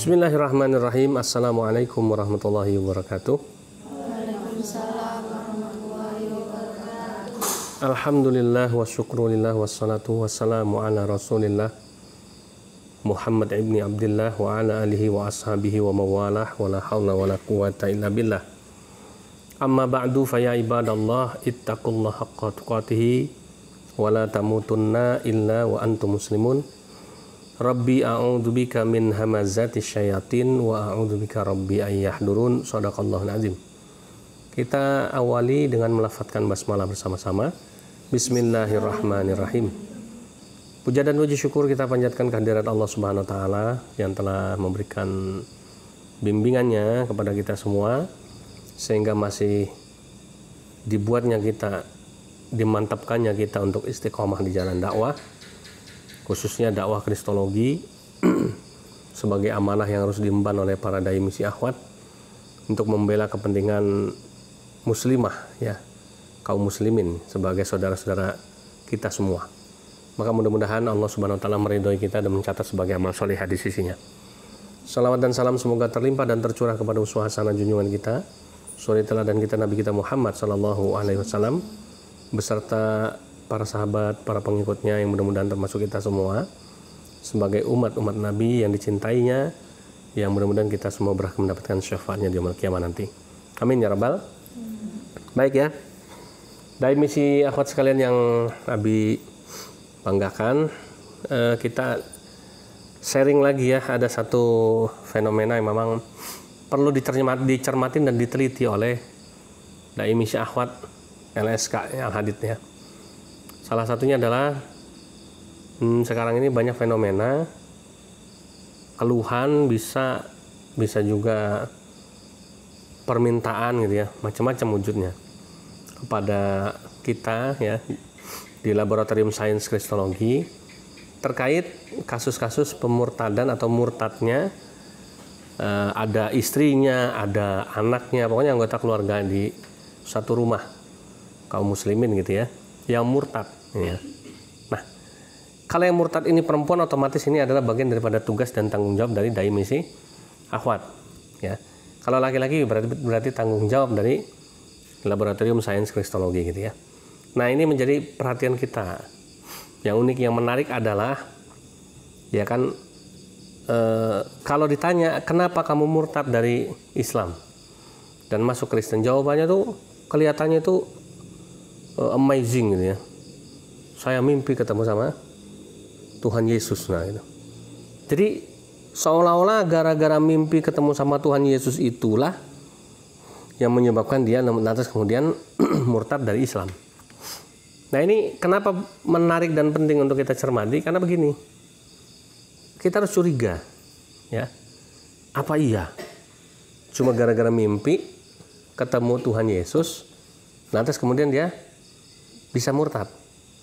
Bismillahirrahmanirrahim. Assalamualaikum warahmatullahi wabarakatuh. Waalaikumsalam warahmatullahi wabarakatuh. Alhamdulillah wa syukrulillah wassalatu wassalamu ala rasulillah Muhammad ibni Abdillah wa ala alihi wa ashabihi wa mawalah wa la hawla wa la quwata illa billah. Amma ba'du fa ya ibadallah ittaqullaha haqqa tuqatih wa la tamutunna illa wa antum muslimun. Rabbi a'udzubika min hamazati syayatin wa a'udzubika rabbi an yahdurun. Shadaqallahul azim. Kita awali dengan melafadzkan basmalah bersama-sama. Bismillahirrahmanirrahim. Puja dan puji syukur kita panjatkan kehadirat Allah Subhanahu wa taala yang telah memberikan bimbingannya kepada kita semua sehingga masih dimantapkannya kita untuk istiqomah di jalan dakwah, khususnya dakwah kristologi sebagai amanah yang harus diemban oleh para dai misi akhwat untuk membela kepentingan muslimah, ya, kaum muslimin sebagai saudara-saudara kita semua. Maka mudah-mudahan Allah Subhanahu wa taala meridhoi kita dan mencatat sebagai amal soleh di sisinya. Salawat dan salam semoga terlimpah dan tercurah kepada uswah hasanah junjungan kita, suri teladan kita Nabi kita Muhammad sallallahu alaihi wasallam beserta para sahabat, para pengikutnya yang mudah-mudahan termasuk kita semua sebagai umat-umat Nabi yang dicintainya, yang mudah-mudahan kita semua berhak mendapatkan syafaatnya di yaumul qiyamah nanti. Amin ya rabbal. Baik ya, dari misi akhwat sekalian yang Abi banggakan, kita sharing lagi ya, ada satu fenomena yang memang perlu dicermatin dan diteliti oleh dai misi akhwat LSK Al-Hadid ya. Salah satunya adalah sekarang ini banyak fenomena keluhan, bisa juga permintaan gitu ya, macam-macam wujudnya kepada kita ya di Laboratorium Sains Kristologi terkait kasus-kasus pemurtadan atau murtadnya, ada istrinya, ada anaknya, pokoknya anggota keluarga di satu rumah kaum muslimin gitu ya, yang murtad ya. Nah, kalau yang murtad ini perempuan, otomatis ini adalah bagian daripada tugas dan tanggung jawab dari dai misi akhwat ya. Kalau laki-laki berarti tanggung jawab dari Laboratorium Sains Kristologi gitu ya. Nah, ini menjadi perhatian kita. Yang unik, yang menarik adalah ya kan, kalau ditanya kenapa kamu murtad dari Islam dan masuk Kristen, jawabannya tuh kelihatannya tuh amazing gitu ya. Saya mimpi ketemu sama Tuhan Yesus, nah gitu. Jadi seolah-olah gara-gara mimpi ketemu sama Tuhan Yesus itulah yang menyebabkan dia lantas kemudian murtad dari Islam. Nah, ini kenapa menarik dan penting untuk kita cermati, karena begini, kita harus curiga ya, apa iya cuma gara-gara mimpi ketemu Tuhan Yesus lantas kemudian dia bisa murtad.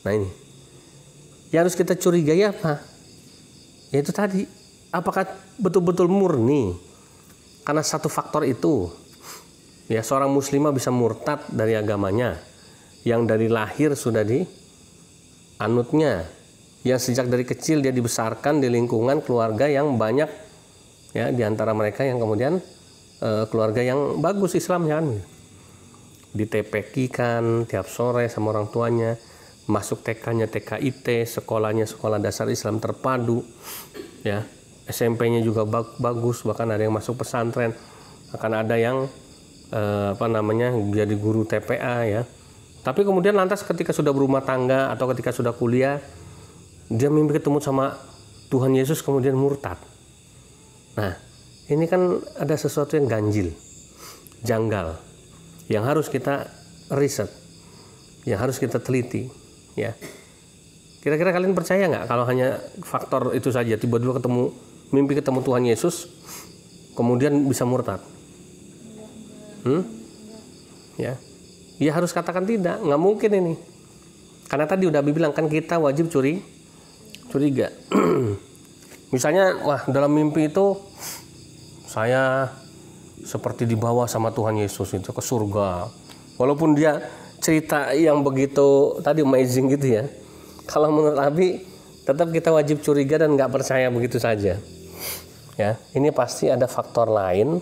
Nah, ini yang harus kita curigai apa? Yaitu tadi, apakah betul-betul murni karena satu faktor itu ya seorang muslimah bisa murtad dari agamanya yang dari lahir sudah dianutnya, yang sejak dari kecil dia dibesarkan di lingkungan keluarga yang banyak ya, di antara mereka yang kemudian keluarga yang bagus Islamnya kan, ditepeki-kan tiap sore sama orang tuanya, masuk TK-nya TKIT, sekolahnya sekolah dasar Islam terpadu ya, SMP-nya juga bagus, bahkan ada yang masuk pesantren, akan ada yang jadi guru TPA ya. Tapi kemudian lantas ketika sudah berumah tangga atau ketika sudah kuliah, dia mimpi ketemu sama Tuhan Yesus kemudian murtad. Nah, ini kan ada sesuatu yang ganjil, janggal, yang harus kita riset, yang harus kita teliti ya. Kira-kira kalian percaya nggak kalau hanya faktor itu saja, tiba-tiba mimpi ketemu Tuhan Yesus kemudian bisa murtad? Ya harus katakan tidak, nggak mungkin ini. Karena tadi udah bilang kan, kita wajib curiga. Misalnya, wah, dalam mimpi itu saya seperti dibawa sama Tuhan Yesus itu ke surga. Walaupun dia cerita yang begitu tadi amazing gitu ya. Kalau menurut Abi, tetap kita wajib curiga dan nggak percaya begitu saja. ya, ini pasti ada faktor lain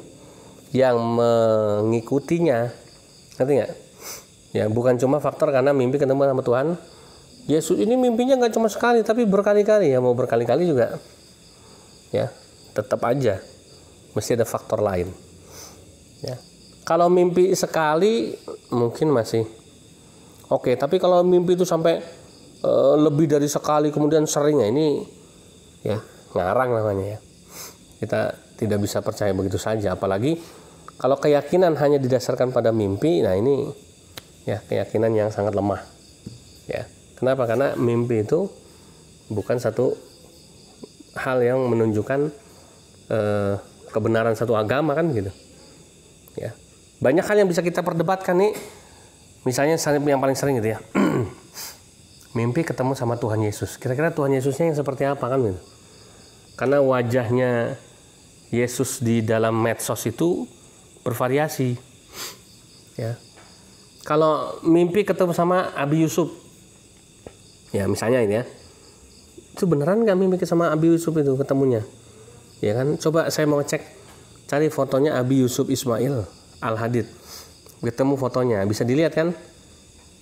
yang mengikutinya. Ngerti nggak? Ya, bukan cuma faktor karena mimpi ketemu sama Tuhan Yesus. Ini mimpinya nggak cuma sekali, tapi berkali-kali. Ya, mau berkali-kali juga, ya, tetap aja mesti ada faktor lain. Ya, kalau mimpi sekali mungkin masih oke, tapi kalau mimpi itu sampai lebih dari sekali, kemudian sering, ya ini ya ngarang namanya ya. Kita tidak bisa percaya begitu saja, apalagi kalau keyakinan hanya didasarkan pada mimpi. Nah, ini ya keyakinan yang sangat lemah. Ya, kenapa? Karena mimpi itu bukan satu hal yang menunjukkan kebenaran satu agama kan gitu. Ya, banyak hal yang bisa kita perdebatkan nih. Misalnya yang paling sering gitu ya, mimpi ketemu sama Tuhan Yesus. Kira-kira Tuhan Yesusnya yang seperti apa kan gitu? Karena wajahnya Yesus di dalam medsos itu bervariasi. Ya, kalau mimpi ketemu sama Abi Yusuf, ya misalnya ini ya, itu beneran nggak mimpi sama Abi Yusuf itu ketemunya? Ya kan, coba saya mau cek, cari fotonya Abi Yusuf Ismail Al-Hadid, ketemu fotonya, bisa dilihat kan?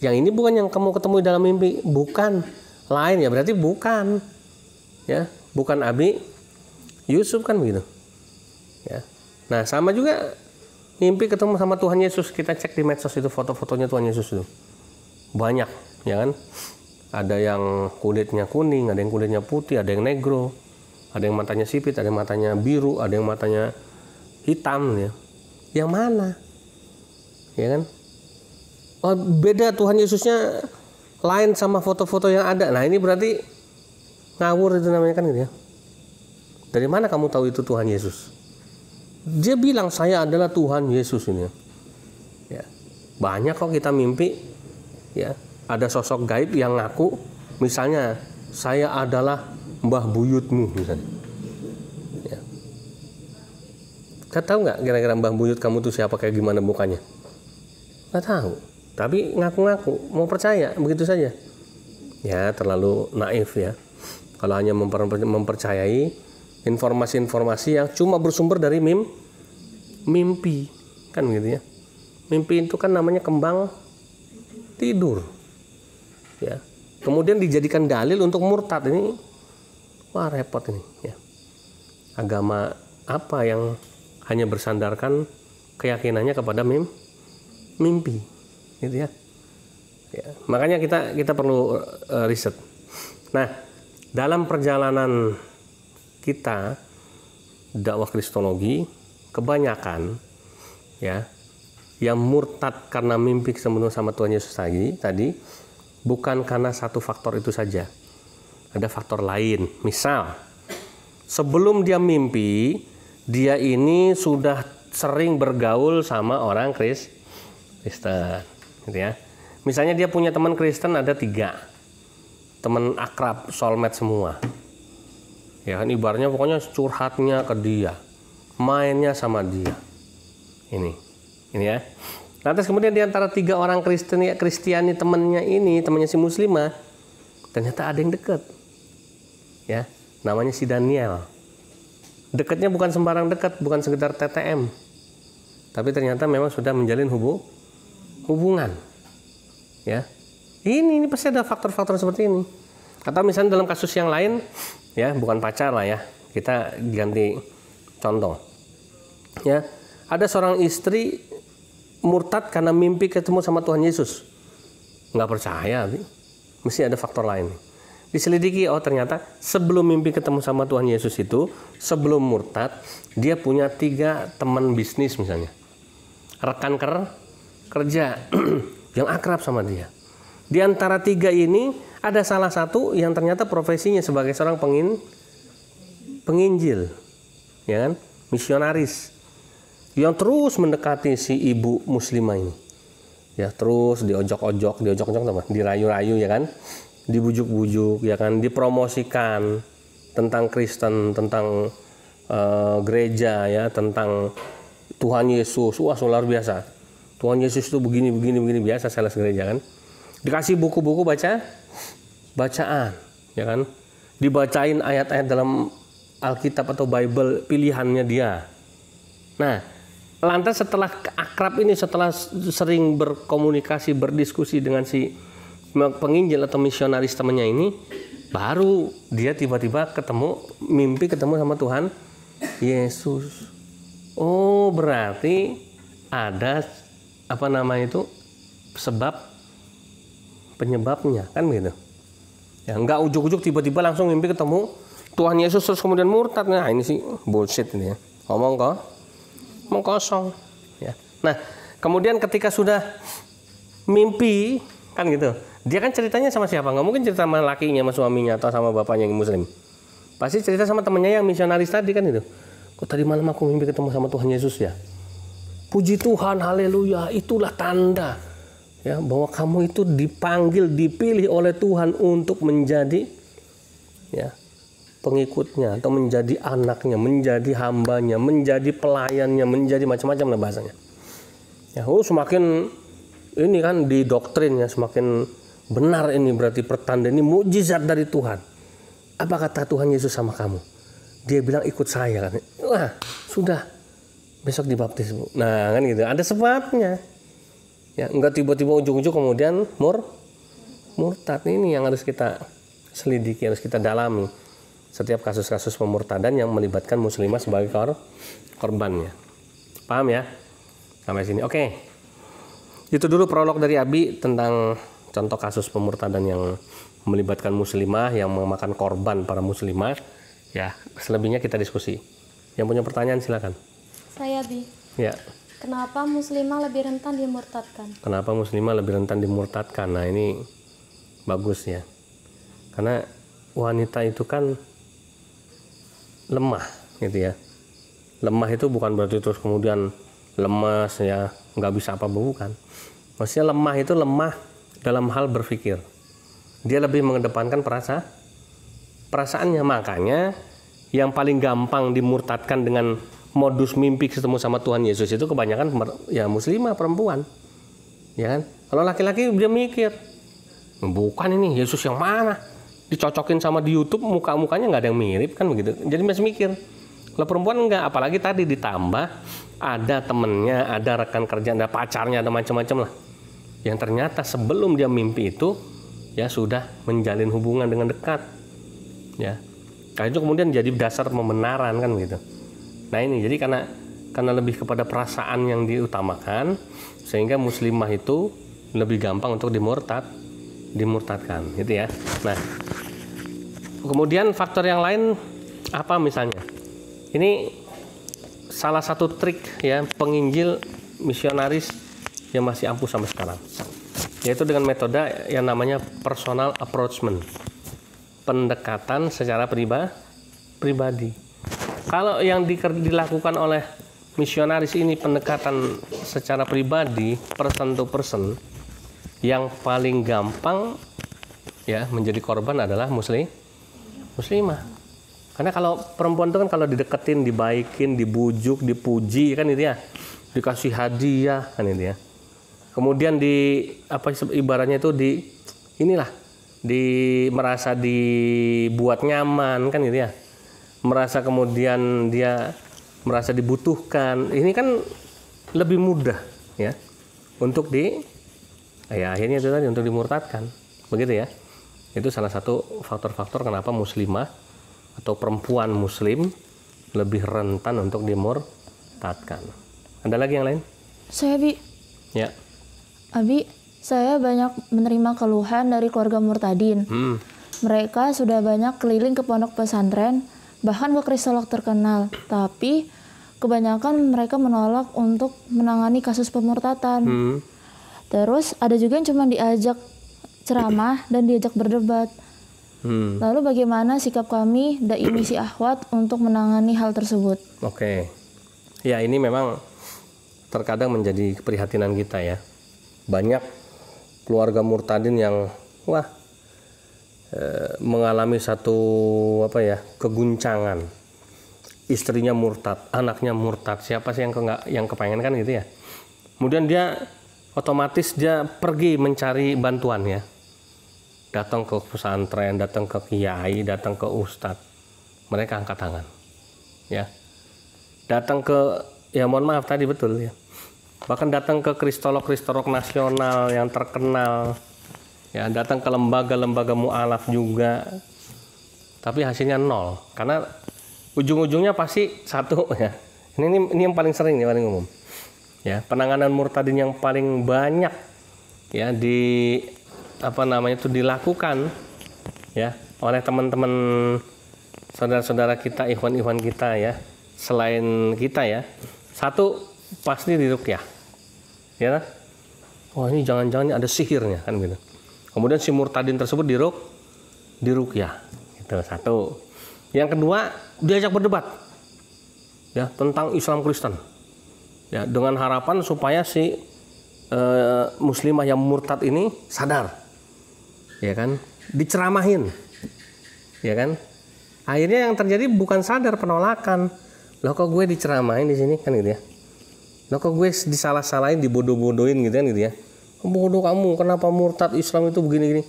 Yang ini bukan yang kamu ketemu dalam mimpi, bukan, lain ya, berarti bukan, ya, bukan Abi Yusuf kan begitu. Ya, nah sama juga mimpi ketemu sama Tuhan Yesus, kita cek di medsos itu foto-fotonya Tuhan Yesus itu banyak, ya kan? Ada yang kulitnya kuning, ada yang kulitnya putih, ada yang negro, ada yang matanya sipit, ada yang matanya biru, ada yang matanya hitam, ya. Yang mana? Ya kan? Oh, beda Tuhan Yesusnya lain sama foto-foto yang ada. Nah, ini berarti ngawur itu namanya kan gitu ya. Dari mana kamu tahu itu Tuhan Yesus? Dia bilang saya adalah Tuhan Yesus ini. Ya. Banyak kok kita mimpi, ya. Ada sosok gaib yang ngaku, misalnya saya adalah Mbah Buyutmu misalnya. Ya. Kau tahu nggak kira-kira Mbah Buyut kamu tuh siapa, kayak gimana mukanya? Nggak tahu. Tapi ngaku-ngaku, mau percaya begitu saja. Ya, terlalu naif ya. Kalau hanya mempercayai informasi-informasi yang cuma bersumber dari mimpi, kan gitu ya. Mimpi itu kan namanya kembang tidur. Ya. Kemudian dijadikan dalil untuk murtad, ini wah repot ini ya. Agama apa yang hanya bersandarkan keyakinannya kepada mimpi gitu ya. Ya, makanya kita perlu riset. Nah, dalam perjalanan kita dakwah kristologi, kebanyakan ya yang murtad karena mimpi ketemu sama Tuhan Yesus tadi bukan karena satu faktor itu saja. Ada faktor lain. Misal, sebelum dia mimpi, dia ini sudah sering bergaul sama orang Kristen, gitu ya. Misalnya dia punya teman Kristen ada 3, teman akrab, soulmate semua. Ya kan, ibaratnya pokoknya curhatnya ke dia, mainnya sama dia. Ini ya. Lantas kemudian di antara 3 orang Kristiani temannya si muslimah, ternyata ada yang dekat. Ya, namanya si Daniel. Dekatnya bukan sembarang dekat, bukan sekedar TTM. Tapi ternyata memang sudah menjalin hubungan. Ya. Ini pasti ada faktor-faktor seperti ini. Atau misalnya dalam kasus yang lain, ya, bukan pacar lah ya. Kita ganti contoh. Ya, ada seorang istri murtad karena mimpi ketemu sama Tuhan Yesus. Nggak percaya, mesti ada faktor lain. Diselidiki, oh ternyata sebelum mimpi ketemu sama Tuhan Yesus itu, sebelum murtad, dia punya 3 teman bisnis misalnya. Rekan kerja yang akrab sama dia. Di antara 3 ini, ada salah satu yang ternyata profesinya sebagai seorang penginjil. Ya kan? Misionaris. Yang terus mendekati si ibu muslimah ini, ya terus diojok-ojok teman, dirayu-rayu ya kan, dibujuk-bujuk ya kan, dipromosikan tentang Kristen, tentang gereja ya, tentang Tuhan Yesus. Wah luar biasa, Tuhan Yesus itu begini biasa sales gereja kan, dikasih buku-buku bacaan ya kan, dibacain ayat-ayat dalam Alkitab atau Bible pilihannya dia. Nah, lantas setelah akrab ini, setelah sering berkomunikasi, berdiskusi dengan si penginjil atau misionaris temannya ini, baru dia tiba-tiba mimpi ketemu sama Tuhan Yesus. Oh, berarti ada sebab penyebabnya, kan gitu. Ya, enggak ujuk-ujuk tiba-tiba langsung mimpi ketemu Tuhan Yesus terus kemudian murtad. Nah, ini sih bullshit ini ya. Ngomong kosong. Ya. Nah, kemudian ketika sudah mimpi, kan gitu. Dia kan ceritanya sama siapa? Nggak mungkin cerita sama lakinya, sama suaminya, atau sama bapaknya yang muslim. Pasti cerita sama temennya yang misionaris tadi, kan itu. Kok tadi malam aku mimpi ketemu sama Tuhan Yesus ya? Puji Tuhan, haleluya, itulah tanda ya bahwa kamu itu dipanggil, dipilih oleh Tuhan untuk menjadi ya pengikutnya atau menjadi anaknya, menjadi hambanya, menjadi pelayannya, menjadi macam-macam lah bahasanya. Ya, semakin ini kan didoktrin ya, semakin benar ini berarti pertanda ini mukjizat dari Tuhan. Apa kata Tuhan Yesus sama kamu? Dia bilang ikut saya kan. Wah, sudah besok dibaptis, Bu. Nah, kan gitu. Ada sebabnya. Ya, enggak tiba-tiba ujung-ujung kemudian murtad. Ini yang harus kita selidiki, harus kita dalami. Setiap kasus-kasus pemurtadan yang melibatkan muslimah sebagai korbannya. Paham ya? Sampai sini. Oke. Itu dulu prolog dari Abi tentang contoh kasus pemurtadan yang melibatkan muslimah yang memakan korban para muslimah. Ya, selebihnya kita diskusi. Yang punya pertanyaan silakan. Saya, Bi. Ya. Kenapa muslimah lebih rentan dimurtadkan? Kenapa muslimah lebih rentan dimurtadkan? Nah, ini bagus ya. Karena wanita itu kan lemah gitu ya. Lemah itu bukan berarti terus kemudian lemas ya, nggak bisa apa-apa, bukan. Maksudnya lemah itu lemah dalam hal berpikir. Dia lebih mengedepankan perasaannya. Makanya yang paling gampang dimurtadkan dengan modus mimpi ketemu sama Tuhan Yesus itu kebanyakan ya muslimah perempuan. Ya kan? Kalau laki-laki dia mikir, bukan ini Yesus yang mana? Dicocokin sama di YouTube muka-mukanya nggak ada yang mirip kan begitu. Jadi masih mikir. Kalau perempuan enggak, apalagi tadi ditambah ada temennya, ada rekan kerja, ada pacarnya, ada macam-macam lah. Yang ternyata sebelum dia mimpi itu ya sudah menjalin hubungan dengan dekat. Ya. Karena itu kemudian jadi dasar pembenaran kan begitu. Nah ini jadi karena lebih kepada perasaan yang diutamakan sehingga muslimah itu lebih gampang untuk dimurtadkan gitu ya. Nah, kemudian faktor yang lain apa misalnya? Ini salah satu trik ya penginjil misionaris yang masih ampuh sampai sekarang. Yaitu dengan metode yang namanya personal approachment. Pendekatan secara pribadi. Kalau yang dilakukan oleh misionaris ini pendekatan secara pribadi, person to person, yang paling gampang ya menjadi korban adalah muslimah. Karena kalau perempuan itu kan kalau dideketin, dibaikin, dibujuk, dipuji kan itu ya, dikasih hadiah kan itu ya. Kemudian ibaratnya itu merasa dibuat nyaman kan gitu ya. Merasa kemudian dia merasa dibutuhkan. Ini kan lebih mudah ya untuk akhirnya itu tadi untuk dimurtadkan. Begitu ya. Itu salah satu faktor-faktor kenapa muslimah atau perempuan muslim lebih rentan untuk dimurtadkan. Ada lagi yang lain? Saya, Bi. Ya. Abi, saya banyak menerima keluhan dari keluarga murtadin. Mereka sudah banyak keliling ke pondok pesantren, bahkan ke kristolog terkenal. Tapi kebanyakan mereka menolak untuk menangani kasus pemurtadan. Terus ada juga yang cuma diajak ceramah dan diajak berdebat. Lalu bagaimana sikap kami dai misi Ahwat untuk menangani hal tersebut? Oke. Ya ini memang terkadang menjadi keprihatinan kita ya. Banyak keluarga murtadin yang mengalami satu keguncangan. Istrinya murtad, anaknya murtad, siapa sih yang kepengen kan gitu ya. Kemudian dia otomatis dia pergi mencari bantuan ya. Datang ke pesantren, datang ke kiai, datang ke ustadz. mereka angkat tangan. Ya. Datang ke, ya mohon maaf tadi betul ya. Bahkan datang ke kristolog-kristolog nasional yang terkenal. Ya, datang ke lembaga-lembaga mu'alaf juga. Tapi hasilnya nol. Karena ujung-ujungnya pasti satu ya. Ini yang paling sering, yang paling umum. Ya, penanganan murtadin yang paling banyak ya dilakukan ya oleh teman-teman saudara-saudara kita, ikhwan-ikhwan kita ya, selain kita ya. Satu pasti diruqyah. Ya. Oh, ini jangan-jangan ada sihirnya kan gitu. Kemudian si murtadin tersebut diruqyah. Itu satu. Yang kedua, diajak berdebat. Ya, tentang Islam Kristen. Ya, dengan harapan supaya si muslimah yang murtad ini sadar, ya kan, diceramahin, ya kan. Akhirnya yang terjadi bukan sadar, penolakan. Loh kok gue diceramahin di sini kan gitu ya. Loh kok gue disalah-salahin, dibodoh-bodohin gitu kan gitu ya. Bodoh kamu, kenapa murtad, Islam itu begini-gini.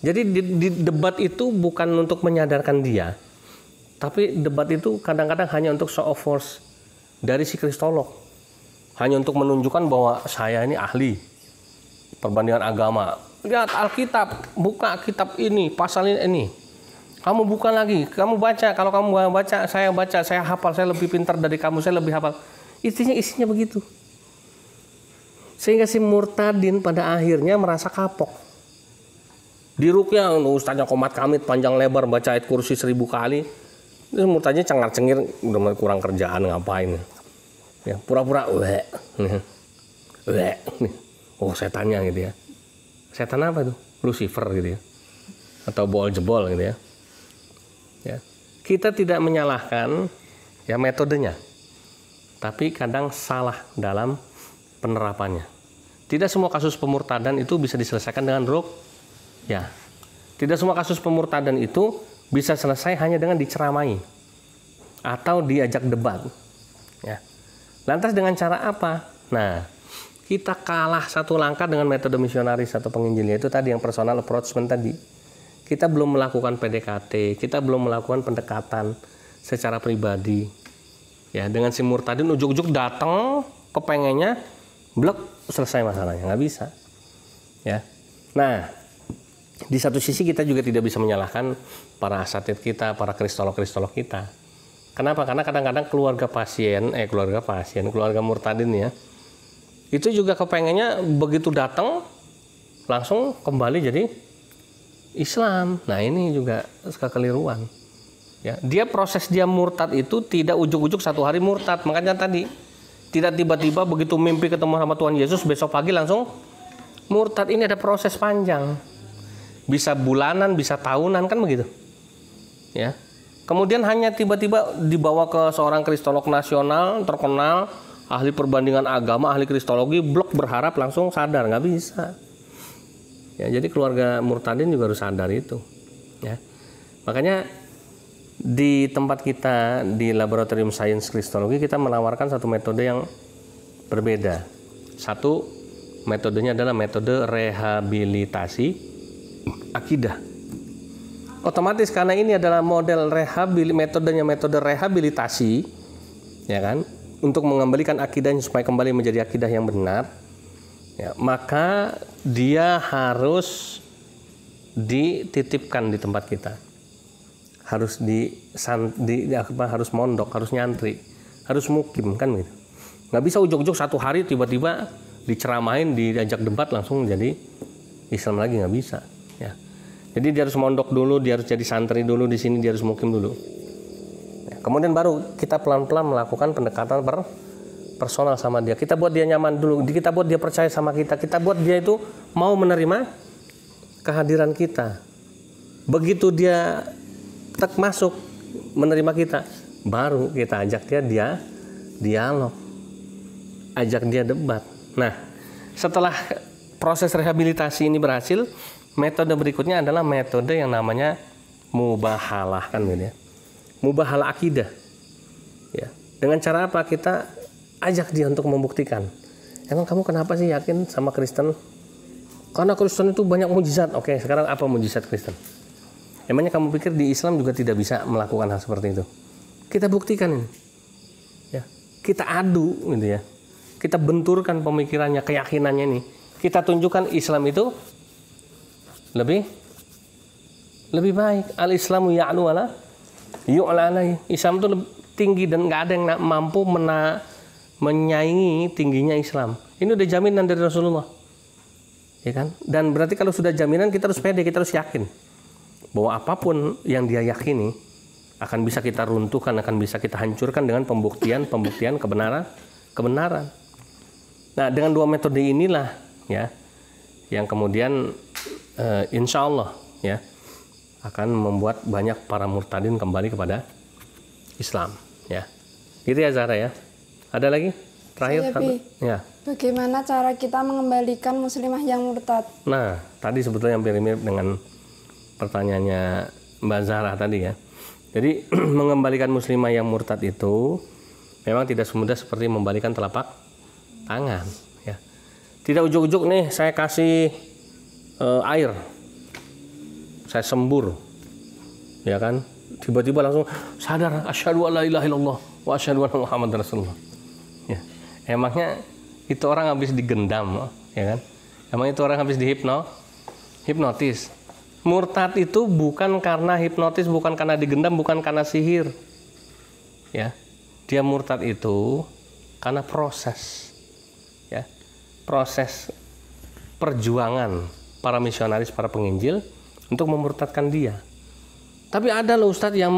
Jadi di debat itu bukan untuk menyadarkan dia, tapi debat itu kadang-kadang hanya untuk show of force dari si kristolog. Hanya untuk menunjukkan bahwa saya ini ahli perbandingan agama. Lihat Alkitab, buka kitab ini, pasal ini. Kamu buka lagi, kamu baca. Kalau kamu baca, saya hafal, saya lebih pintar dari kamu, saya lebih hafal. Isinya begitu. Sehingga si murtadin pada akhirnya merasa kapok. Diruqyah, ustaznya Qomat Kamit panjang lebar baca ayat kursi 1000 kali. Terus murtadnya cengar-cengir, udah kurang kerjaan ngapain. Ya, pura-pura oh setannya gitu ya. Setan apa itu? Lucifer gitu ya. Atau Beelzebul gitu ya. Ya. Kita tidak menyalahkan ya metodenya. Tapi kadang salah dalam penerapannya. Tidak semua kasus pemurtadan itu bisa diselesaikan dengan ruqyah. Tidak semua kasus pemurtadan itu bisa selesai hanya dengan diceramai atau diajak debat. Ya. Lantas dengan cara apa? Nah, kita kalah satu langkah dengan metode misionaris atau penginjil, yaitu tadi yang personal approachment tadi. Kita belum melakukan PDKT, kita belum melakukan pendekatan secara pribadi. Ya, dengan si murtadin ujuk-ujuk datang, kepengennya blek, selesai masalahnya, nggak bisa. Ya. Nah, di satu sisi kita juga tidak bisa menyalahkan para asatid kita, para kristolog-kristolog kita. Kenapa? Karena kadang-kadang keluarga murtadin ya, itu juga kepengennya begitu datang langsung kembali jadi Islam. Nah ini juga kekeliruan. Ya, proses dia murtad itu tidak ujuk-ujuk satu hari murtad. Makanya tadi tidak tiba-tiba begitu mimpi ketemu sama Tuhan Yesus besok pagi langsung murtad. Ini ada proses panjang. Bisa bulanan, bisa tahunan kan begitu. Ya. Kemudian hanya tiba-tiba dibawa ke seorang kristolog nasional terkenal, ahli perbandingan agama, ahli kristologi, blok berharap langsung sadar, nggak bisa. Ya, jadi keluarga murtadin juga harus sadar itu. Ya. Makanya di tempat kita di Laboratorium Sains Kristologi kita menawarkan satu metode yang berbeda. Satu, metodenya adalah metode rehabilitasi akidah. Otomatis karena ini adalah model metode rehabilitasi, ya kan, untuk mengembalikan akidahnya supaya kembali menjadi akidah yang benar, ya, maka dia harus dititipkan di tempat kita, harus harus mondok, harus nyantri, harus mukim kan gitu. Nggak bisa ujuk-ujuk satu hari tiba-tiba diceramain, diajak debat langsung jadi Islam lagi, nggak bisa. Ya. Jadi dia harus mondok dulu, dia harus jadi santri dulu di sini, dia harus mukim dulu. Ya, kemudian baru kita pelan-pelan melakukan pendekatan personal sama dia. Kita buat dia nyaman dulu, kita buat dia percaya sama kita buat dia itu mau menerima kehadiran kita. Begitu dia masuk menerima kita, baru kita ajak dia dialog, ajak dia debat. Nah, setelah proses rehabilitasi ini berhasil, metode berikutnya adalah metode yang namanya mubahalah kan gitu ya. Mubahalah akidah. Ya. Dengan cara apa? Kita ajak dia untuk membuktikan. Emang kamu kenapa sih yakin sama Kristen? Karena Kristen itu banyak mujizat. Oke, sekarang apa mujizat Kristen? Emangnya kamu pikir di Islam juga tidak bisa melakukan hal seperti itu? Kita buktikan ini. Ya, kita adu gitu ya. Kita benturkan pemikirannya, keyakinannya ini. Kita tunjukkan Islam itu lebih baik. Al-Islamu ya'lu wala yu'la alaihi. Islam itu lebih tinggi dan nggak ada yang mampu menyaingi tingginya Islam. Ini udah jaminan dari Rasulullah. Ya kan? Dan berarti kalau sudah jaminan kita harus pede, kita harus yakin bahwa apapun yang dia yakini akan bisa kita runtuhkan, akan bisa kita hancurkan dengan pembuktian kebenaran. Nah, dengan dua metode inilah ya yang kemudian insya Allah ya akan membuat banyak para murtadin kembali kepada Islam ya. Gitu ya Zahra ya. Ada lagi? Terakhir ya. Bagaimana cara kita mengembalikan muslimah yang murtad? Nah, tadi sebetulnya hampir mirip dengan pertanyaannya Mbak Zahra tadi ya. Jadi mengembalikan muslimah yang murtad itu memang tidak semudah seperti membalikan telapak tangan ya. Tidak ujuk-ujuk nih saya kasih air, saya sembur ya kan, tiba-tiba langsung sadar asyhadu alla ilaha illallah wa asyhadu anna muhammadar rasulullah ya. Emangnya itu orang habis digendam ya kan, emang itu orang habis hipnotis. Murtad itu bukan karena hipnotis, bukan karena digendam, bukan karena sihir ya. Dia murtad itu karena proses ya, proses perjuangan para misionaris, para penginjil untuk memurtadkan dia. Tapi ada loh Ustadz yang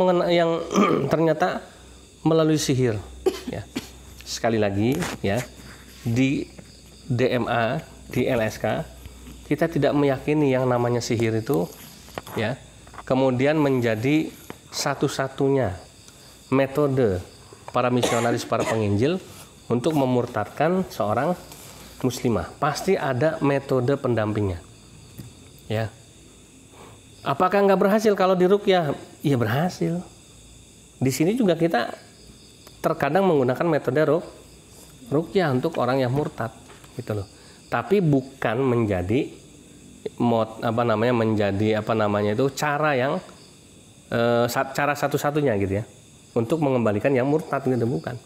ternyata melalui sihir ya. Sekali lagi ya, di DMA, di LSK kita tidak meyakini yang namanya sihir itu ya kemudian menjadi satu-satunya metode para misionaris, para penginjil untuk memurtadkan seorang muslimah. Pasti ada metode pendampingnya ya. Apakah nggak berhasil kalau di ruqyah? Iya berhasil. Di sini juga kita terkadang menggunakan metode ruqyah untuk orang yang murtad gitu loh. Tapi bukan menjadi cara yang cara satu-satunya gitu ya untuk mengembalikan yang murtad gitu, bukan.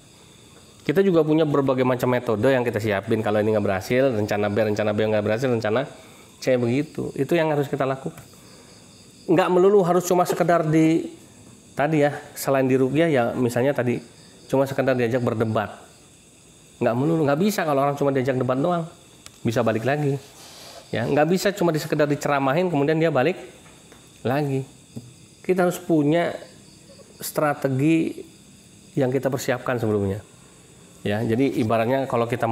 Kita juga punya berbagai macam metode yang kita siapin. Kalau ini nggak berhasil, rencana B nggak berhasil, rencana C begitu. Itu yang harus kita lakukan. Nggak melulu harus cuma sekedar di tadi ya, selain di ruqyah ya misalnya tadi cuma sekedar diajak berdebat. Nggak melulu, nggak bisa kalau orang cuma diajak debat doang, bisa balik lagi. Ya, nggak bisa cuma sekedar diceramahin kemudian dia balik lagi. Kita harus punya strategi yang kita persiapkan sebelumnya. Ya, jadi ibaratnya kalau kita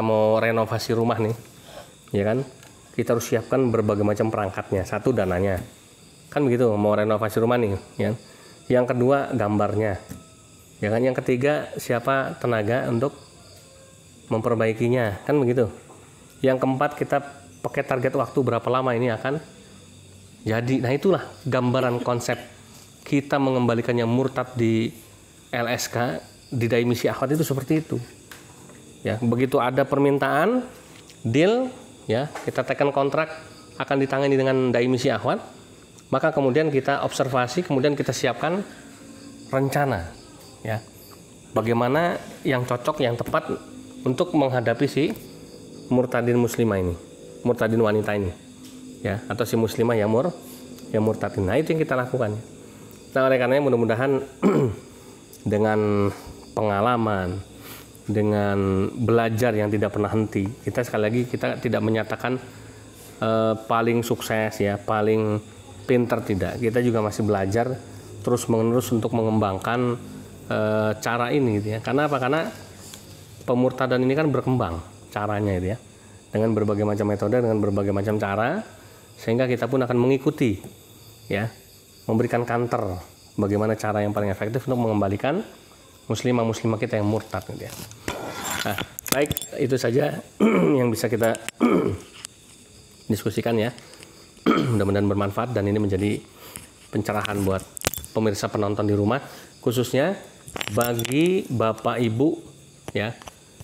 mau renovasi rumah nih, ya kan, kita harus siapkan berbagai macam perangkatnya. Satu, dananya, kan begitu. Mau renovasi rumah nih, ya. Yang kedua, gambarnya, ya kan. Yang ketiga, siapa tenaga untuk memperbaikinya, kan begitu. Yang keempat, kita pakai target waktu berapa lama ini akan jadi. Nah, itulah gambaran konsep kita mengembalikannya murtad di LSK, di Dai Misi Akhwat itu seperti itu. Ya, begitu ada permintaan, deal, ya, kita tekan kontrak akan ditangani dengan Dai Misi Akhwat, maka kemudian kita observasi, kemudian kita siapkan rencana, ya, bagaimana yang cocok, yang tepat untuk menghadapi si murtadin muslimah ini, murtadin wanita ini, ya, atau si muslimah yang murtadin. Nah, itu yang kita lakukan. Nah, oleh karenanya mudah-mudahan dengan pengalaman, dengan belajar yang tidak pernah henti, kita sekali lagi kita tidak menyatakan paling sukses ya, paling pintar, tidak. Kita juga masih belajar terus-menerus untuk mengembangkan cara ini gitu ya. Karena apa? Karena pemurtadan ini kan berkembang caranya itu ya, dengan berbagai macam metode, dengan berbagai macam cara, sehingga kita pun akan mengikuti ya, memberikan counter bagaimana cara yang paling efektif untuk mengembalikan muslimah kita yang murtad gitu ya. Nah, baik, itu saja yang bisa kita diskusikan ya. Mudah-mudahan bermanfaat dan ini menjadi pencerahan buat pemirsa penonton di rumah, khususnya bagi Bapak Ibu ya,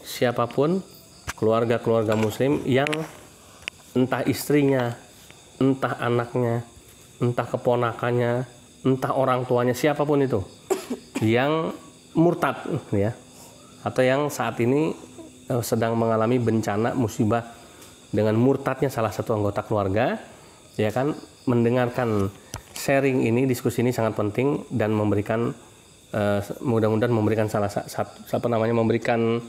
siapapun keluarga muslim yang entah istrinya, entah anaknya, entah keponakannya, entah orang tuanya, siapapun itu yang murtad ya, atau yang saat ini sedang mengalami bencana musibah dengan murtadnya salah satu anggota keluarga, ya kan, mendengarkan sharing ini, diskusi ini sangat penting dan memberikan mudah-mudahan memberikan memberikan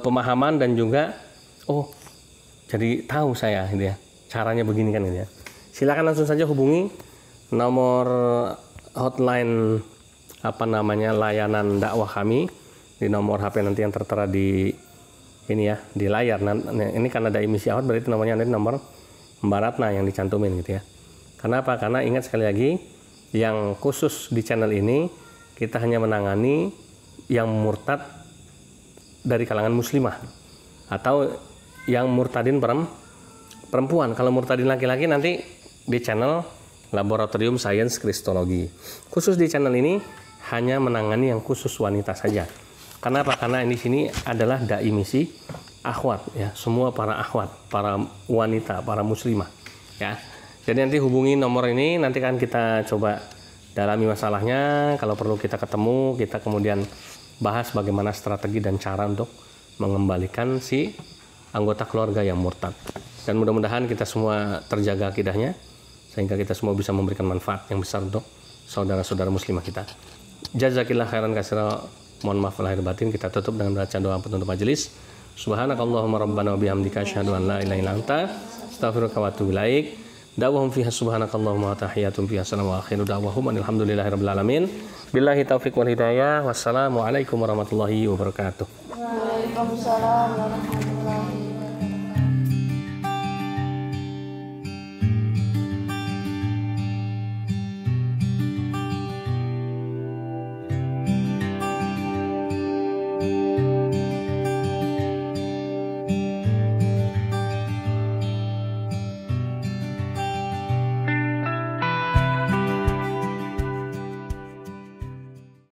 pemahaman dan juga jadi tahu saya gitu ya, caranya begini kan gitu ya. Silakan langsung saja hubungi nomor hotline layanan dakwah kami di nomor HP nanti yang tertera di ini ya, di layar. Nah, ini kan ada emisi out, berarti nomornya ada nomor Mbak Ratna yang dicantumin gitu ya. Kenapa? Karena ingat sekali lagi, yang khusus di channel ini kita hanya menangani yang murtad dari kalangan muslimah atau yang murtadin perempuan. Kalau murtadin laki-laki nanti di channel Laboratorium Sains Kristologi. Khusus di channel ini hanya menangani yang khusus wanita saja. Kenapa? Karena di sini adalah dai misi akhwat ya, semua para akhwat, para wanita, para muslimah ya. Jadi nanti hubungi nomor ini, nanti kan kita coba dalami masalahnya. Kalau perlu kita ketemu, kita kemudian bahas bagaimana strategi dan cara untuk mengembalikan si anggota keluarga yang murtad. Dan mudah-mudahan kita semua terjaga akidahnya, sehingga kita semua bisa memberikan manfaat yang besar untuk saudara-saudara muslimah kita. Jazakillah khairan katsira. Mohon maaf lahir batin. Kita tutup dengan baca doa penutup majelis. Subhanakallahumma rabbana wa bihamdika asyhadu an la ilaha illa anta astaghfiruka wa atubu ilaik. Da'wahum fiha subhanakallahumma wa tahiyatum fiha salam wa akhiru da'wahum alhamdulillahirabbil alamin. Billahi taufiq wal hidayah. Wassalamu alaikum warahmatullahi wabarakatuh. Waalaikumsalam warahmatullahi wabarakatuh.